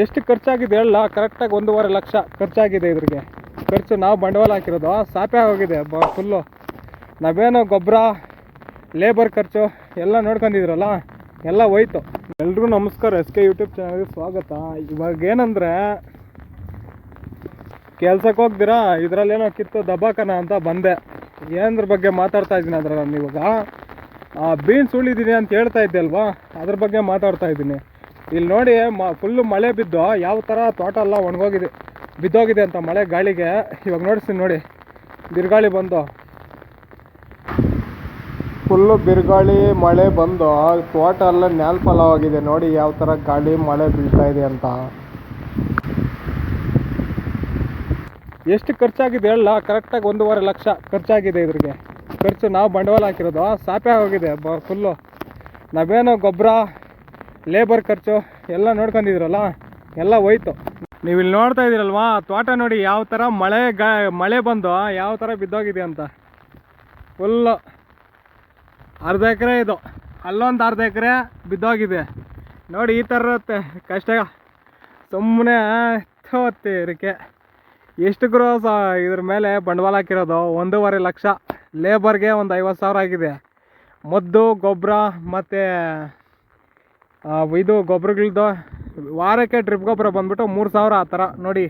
ಎಷ್ಟು ಖರ್ಚಾಗಿದೆ ಹೇಳ, ಕರೆಕ್ಟಾಗಿ 1.5 ಲಕ್ಷ ಖರ್ಚಾಗಿದೆ. ಇದ್ರಿಗೆ ಖರ್ಚು ನಾವು ಬಂಡವಾಳ ಹಾಕಿರೋದು ಸಾಪೆ ಆಗೋಗಿದೆ ಫುಲ್ಲು. ನಾವೇನೋ ಗೊಬ್ಬರ ಲೇಬರ್ ಖರ್ಚು ಎಲ್ಲ ನೋಡ್ಕೊಂಡಿದ್ರಲ್ಲ, ಎಲ್ಲ ಹೋಯ್ತು. ಎಲ್ರಿಗೂ ನಮಸ್ಕಾರ, SK ಯೂಟ್ಯೂಬ್ ಚಾನಲ್ಗೆ ಸ್ವಾಗತ. ಇವಾಗ ಏನಂದರೆ ಕೆಲ್ಸಕ್ಕೆ ಹೋಗ್ದಿರಾ ಇದರಲ್ಲೇನೋ ಕಿತ್ತು ದಬ್ಬಾಕನ ಅಂತ ಬಂದೆ. ಏನದ್ರ ಬಗ್ಗೆ ಮಾತಾಡ್ತಾ ಇದ್ದೀನಿ ಅದರ ನಾನು ಇವಾಗ ಬೀನ್ಸ್ ಉಳಿದೀನಿ ಅಂತ ಹೇಳ್ತಾ ಇದ್ದೆ ಅಲ್ವಾ, ಅದ್ರ ಬಗ್ಗೆ ಮಾತಾಡ್ತಾ ಇದ್ದೀನಿ. ಇಲ್ಲಿ ನೋಡಿ ಫುಲ್ಲು ಮಳೆ ಬಿದ್ದು ಯಾವ ಥರ ತೋಟ ಎಲ್ಲ ಒಣಗೋಗಿದೆ, ಬಿದ್ದೋಗಿದೆ ಅಂತ ಮಳೆ ಗಾಳಿಗೆ. ಇವಾಗ ನೋಡಿಸ್ತೀನಿ ನೋಡಿ, ಬಿರುಗಾಳಿ ಬಂದು ಫುಲ್ಲು ಬಿರುಗಾಳಿ ಮಳೆ ಬಂದು ತೋಟ ಎಲ್ಲ ನ್ಯಾಲ್ಫಲವಾಗಿದೆ. ನೋಡಿ ಯಾವ ಥರ ಗಾಳಿ ಮಳೆ ಬೀಳ್ತಾ ಇದೆ ಅಂತ. ಎಷ್ಟು ಖರ್ಚಾಗಿದೆ ಹೇಳ, ಕರೆಕ್ಟಾಗಿ 1.5 ಲಕ್ಷ ಖರ್ಚಾಗಿದೆ. ಇದ್ರಿಗೆ ಖರ್ಚು ನಾವು ಬಂಡವಾಳ ಹಾಕಿರೋದು ಸಾಪೆ ಆಗೋಗಿದೆ ಫುಲ್ಲು. ನಾವೇನೋ ಗೊಬ್ಬರ ಲೇಬರ್ ಖರ್ಚು ಎಲ್ಲ ನೋಡ್ಕೊಂಡಿದ್ರಲ್ಲ, ಎಲ್ಲ ಹೋಯ್ತು. ನೀವು ಇಲ್ಲಿ ನೋಡ್ತಾ ಇದ್ದೀರಲ್ವಾ ತೋಟ ನೋಡಿ ಯಾವ ಥರ ಮಳೆ ಬಂದು ಯಾವ ಥರ ಬಿದ್ದೋಗಿದೆ ಅಂತ. ಫುಲ್ಲು ಅರ್ಧ ಎಕರೆ ಇದು, ಅಲ್ಲೊಂದು ಅರ್ಧ ಎಕರೆ ಬಿದ್ದೋಗಿದೆ ನೋಡಿ. ಈ ಥರ ಇರುತ್ತೆ ಕಷ್ಟ. ಸುಮ್ಮನೆ ಇರಕ್ಕೆ ಎಷ್ಟು ಗ್ರೋಸ್ ಇದ್ರ ಮೇಲೆ ಬಂಡವಾಳ ಹಾಕಿರೋದು 1.5 ಲಕ್ಷ. ಲೇಬರ್ಗೆ ಒಂದು 50,000 ಆಗಿದೆ. ಮದ್ದು ಗೊಬ್ಬರ ಮತ್ತು ಇದು ಗೊಬ್ಬರಗಳದ್ದು ವಾರಕ್ಕೆ ಡ್ರಿಪ್ ಗೊಬ್ಬರ ಬಂದ್ಬಿಟ್ಟು 3,000 ಆ ಥರ ನೋಡಿ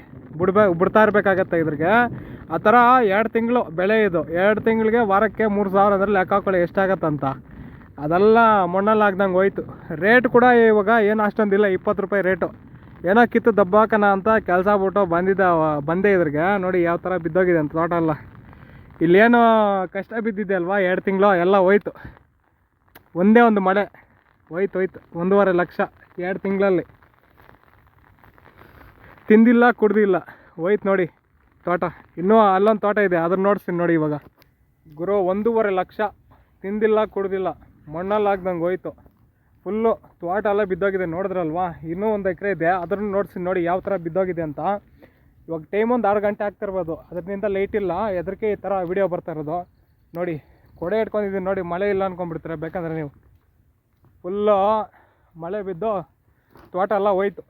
ಬಿಡ್ತಾ ಇರಬೇಕಾಗತ್ತೆ. ಇದ್ರಿಗೆ ಆ ಥರ 2 ತಿಂಗಳು ಬೆಳೆ ಇದು. 2 ತಿಂಗಳಿಗೆ ವಾರಕ್ಕೆ 3,000 ಅಂದರೆ ಲೆಕ್ಕ ಹಾಕೊಳ್ಳಿ ಎಷ್ಟಾಗತ್ತಂತ. ಅದೆಲ್ಲ ಮಣ್ಣಲ್ಲಿ ಹಾಕ್ದಂಗೆ ಹೋಯ್ತು. ರೇಟ್ ಕೂಡ ಇವಾಗ ಏನು ಅಷ್ಟೊಂದಿಲ್ಲ, 20 ರೂಪಾಯಿ ರೇಟು. ಏನೋ ಕಿತ್ತು ದಬ್ಬಾಕನ ಅಂತ ಕೆಲಸ ಬಿಟ್ಟು ಬಂದೆ ಇದ್ರಿಗೆ. ನೋಡಿ ಯಾವ ಥರ ಬಿದ್ದೋಗಿದೆ ಅಂತ ತೋಟ ಎಲ್ಲ. ಇಲ್ಲೇನು ಕಷ್ಟ ಬಿದ್ದಿದೆ ಅಲ್ವಾ 2 ತಿಂಗಳು, ಎಲ್ಲ ಹೋಯ್ತು. ಒಂದೇ ಒಂದು ಮಳೆ ಹೋಯ್ತು 1.5 ಲಕ್ಷ 2 ತಿಂಗಳಲ್ಲಿ. ತಿಂದಿಲ್ಲ ಕುಡ್ದಿಲ್ಲ ಹೋಯ್ತು ನೋಡಿ ತೋಟ. ಇನ್ನೂ ಅಲ್ಲೊಂದು ತೋಟ ಇದೆ, ಅದನ್ನು ನೋಡ್ತೀನಿ ನೋಡಿ ಇವಾಗ. ಗುರು 1.5 ಲಕ್ಷ ತಿಂದಿಲ್ಲ ಕುಡ್ದಿಲ್ಲ, ಮಣ್ಣಲ್ಲಿ ಹಾಕ್ದಂಗೆ ಹೋಯ್ತು. ಫುಲ್ಲು ತೋಟ ಎಲ್ಲ ಬಿದ್ದೋಗಿದೆ ನೋಡಿದ್ರಲ್ವಾ. ಇನ್ನೂ 1 ಎಕರೆ ಇದೆ, ಅದನ್ನು ನೋಡ್ತೀನಿ ನೋಡಿ ಯಾವ ಥರ ಬಿದ್ದೋಗಿದೆ ಅಂತ. ಇವಾಗ ಟೈಮ್ ಒಂದು 6 ಗಂಟೆ ಆಗ್ತಿರ್ಬೋದು, ಅದರಿಂದ ಲೈಟ್ ಇಲ್ಲ, ಎದಕ್ಕೆ ಈ ಥರ ವಿಡಿಯೋ ಬರ್ತಾ ಇರೋದು ನೋಡಿ. ಕೊಡೆ ಇಟ್ಕೊಂಡಿದ್ದೀನಿ ನೋಡಿ, ಮಳೆ ಇಲ್ಲ ಅಂದ್ಕೊಂಡ್ಬಿಡ್ತೀರ ಬೇಕಂದ್ರೆ ನೀವು. ಫುಲ್ಲು ಮಳೆ ಬಿದ್ದು ತೋಟ ಎಲ್ಲ ಹೋಯ್ತು.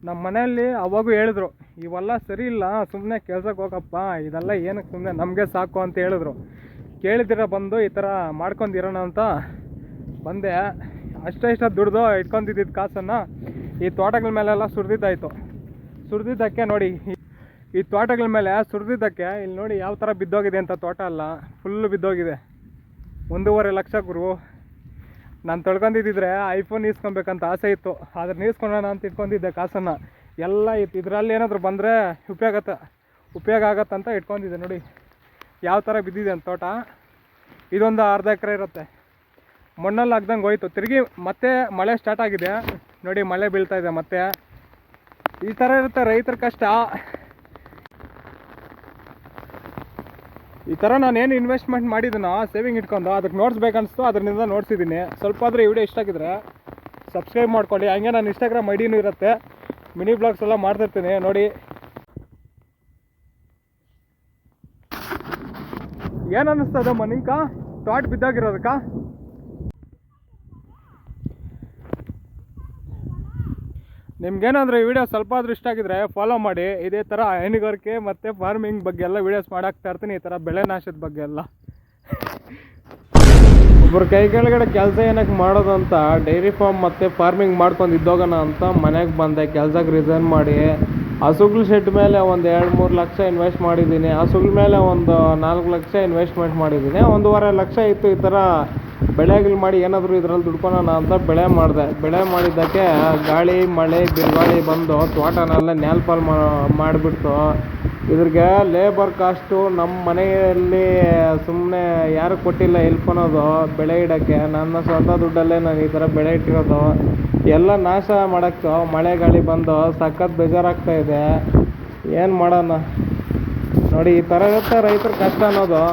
ನಮ್ಮ ಮನೆಯಲ್ಲಿ ಅವಾಗೂ ಹೇಳಿದ್ರು ಇವೆಲ್ಲ ಸರಿ ಇಲ್ಲ, ಸುಮ್ಮನೆ ಕೆಲ್ಸಕ್ಕೆ ಹೋಗಪ್ಪ, ಇದೆಲ್ಲ ಏನಕ್ಕೆ ಸುಮ್ಮನೆ ನಮಗೆ ಸಾಕು ಅಂತ ಹೇಳಿದ್ರು. ಕೇಳಿದಿರ ಬಂದು ಈ ಥರ ಮಾಡ್ಕೊಂಡಿರೋಣ ಅಂತ ಬಂದೆ. ಅಷ್ಟೇ ದುಡ್ದು ಇಟ್ಕೊತಿದ್ದಿದ್ದು ಕಾಸನ್ನು ಈ ತೋಟಗಳ ಮೇಲೆಲ್ಲ ಸುರಿದಿದ್ದಕ್ಕೆ ನೋಡಿ, ಈ ತೋಟಗಳ ಮೇಲೆ ಸುರಿದಿದ್ದಕ್ಕೆ ಇಲ್ಲಿ ನೋಡಿ ಯಾವ ಥರ ಬಿದ್ದೋಗಿದೆ ಅಂತ. ತೋಟ ಎಲ್ಲ ಫುಲ್ಲು ಬಿದ್ದೋಗಿದೆ. 1.5 ಲಕ್ಷ ಗುರು. ನಾನು ತೊಳ್ಕೊಂಡಿದ್ದಿದ್ರೆ ಐಫೋನ್ ಈಸ್ಕೊಬೇಕಂತ ಆಸೆ ಇತ್ತು, ಆದ್ರೆ ಈಸ್ಕೊಳ್ಳೋಣ ಅಂತ ಇಟ್ಕೊಂಡಿದ್ದೆ ಕಾಸನ್ನು. ಎಲ್ಲ ಇತ್ತು, ಇದರಲ್ಲಿ ಏನಾದರೂ ಬಂದರೆ ಉಪಯೋಗ ಆಗತ್ತಂತ ಇಟ್ಕೊಂಡಿದ್ದೆ. ನೋಡಿ ಯಾವ ಥರ ಬಿದ್ದಿದೆ ಅಂತ ತೋಟ. ಇದೊಂದು ಅರ್ಧ ಎಕರೆ ಇರುತ್ತೆ, ಮಣ್ಣಲ್ಲಿ ಹಾಕ್ದಂಗೆ ಹೋಯ್ತು. ತಿರುಗಿ ಮತ್ತೆ ಮಳೆ ಸ್ಟಾರ್ಟ್ ಆಗಿದೆ ನೋಡಿ, ಮಳೆ ಬೀಳ್ತಾ ಇದೆ ಮತ್ತೆ. ಈ ಥರ ಇರುತ್ತೆ ರೈತರ ಕಷ್ಟ. ಈ ಥರ ನಾನೇನು ಇನ್ವೆಸ್ಟ್ಮೆಂಟ್ ಮಾಡಿದ್ದೀನೋ ಸೇವಿಂಗ್ ಇಟ್ಕೊಂಡು ಅದಕ್ಕೆ ನೋಡ್ಸ್ಬೇಕನ್ನಿಸ್ತು, ಅದರಿಂದ ನೋಡ್ಸಿದ್ದೀನಿ. ಸ್ವಲ್ಪ ಆದರೆ ಈ ವಿಡಿಯೋ ಇಷ್ಟ ಆಗಿದ್ರೆ ಸಬ್ಸ್ಕ್ರೈಬ್ ಮಾಡ್ಕೊಳ್ಳಿ. ಹಂಗೆ ನಾನು ಇನ್ಸ್ಟಾಗ್ರಾಮ್ ಐಡಿನೂ ಇರುತ್ತೆ, ಮಿನಿ ಬ್ಲಾಗ್ಸ್ ಎಲ್ಲ ಮಾಡ್ತಿರ್ತೀನಿ ನೋಡಿ. ಏನು ಅನ್ನಿಸ್ತದ ಮನಿಂಕ ತೋಟ ಬಿದ್ದಾಗಿರೋದಕ್ಕ? ನಿಮ್ಗೇನಂದರೆ ಈ ವಿಡಿಯೋ ಸ್ವಲ್ಪ ಆದರೂ ಇಷ್ಟ ಆಗಿದ್ರೆ ಫಾಲೋ ಮಾಡಿ. ಇದೇ ಥರ ಹೈನುಗಾರಿಕೆ ಮತ್ತು ಫಾರ್ಮಿಂಗ್ ಬಗ್ಗೆ ಎಲ್ಲ ವೀಡಿಯೋಸ್ ಮಾಡಾಕ್ತಾ ಇರ್ತೀನಿ, ಈ ಥರ ಬೆಳೆ ನಾಶದ ಬಗ್ಗೆ ಎಲ್ಲ. ಒಬ್ಬರು ಕೈ ಕೆಳಗಡೆ ಕೆಲಸ ಏನಕ್ಕೆ ಮಾಡೋದು ಅಂತ ಡೈರಿ ಫಾರ್ಮ್ ಮತ್ತು ಫಾರ್ಮಿಂಗ್ ಮಾಡ್ಕೊಂಡು ಇದ್ದೋಗೋಣ ಅಂತ ಮನೆಗೆ ಬಂದೆ. ಕೆಲ್ಸಕ್ಕೆ ರಿಸೈನ್ ಮಾಡಿ ಹಸುಗಳ ಶೆಡ್ ಮೇಲೆ ಒಂದು 2-3 ಲಕ್ಷ ಇನ್ವೆಸ್ಟ್ ಮಾಡಿದ್ದೀನಿ. ಹಸುಗಳ ಮೇಲೆ ಒಂದು 4 ಲಕ್ಷ ಇನ್ವೆಸ್ಟ್ಮೆಂಟ್ ಮಾಡಿದ್ದೀನಿ. 1.5 ಲಕ್ಷ ಇತ್ತು. ಈ ಥರ ಬೆಳೆಗಳು ಮಾಡಿ ಏನಾದರೂ ಇದರಲ್ಲಿ ದುಡ್ಕೊಳೋಣ ಅಂತ ಬೆಳೆ ಮಾಡಿದ್ದಕ್ಕೆ ಗಾಳಿ ಮಳೆ ಬಿರುಗಾಳಿ ಬಂದು ತೋಟನೆಲ್ಲ ನ್ಯಾಲ್ಪಾಲ್ ಮಾಡಿಬಿಡ್ತು. ಇದ್ರಿಗೆ ಲೇಬರ್ ಕಾಸ್ಟು ನಮ್ಮ ಮನೆಯಲ್ಲಿ ಸುಮ್ಮನೆ ಯಾರು ಕೊಟ್ಟಿಲ್ಲ ಹೆಲ್ಪ್ ಅನ್ನೋದು ಬೆಳೆ ಇಡೋಕ್ಕೆ. ನನ್ನ ಸ್ವಂತ ದುಡ್ಡಲ್ಲೇ ನಾನು ಈ ಥರ ಬೆಳೆ ಇಟ್ಟಿರೋದು ಎಲ್ಲ ನಾಶ ಮಾಡೋಕ್ಕೆ ಮಳೆ ಗಾಳಿ ಬಂದು ಸಖತ್ ಬೇಜಾರಾಗ್ತಾಯಿದೆ. ಏನು ಮಾಡೋಣ ನೋಡಿ, ಈ ಥರ ಇರುತ್ತೆ ರೈತರ ಕಷ್ಟ ಅನ್ನೋದು.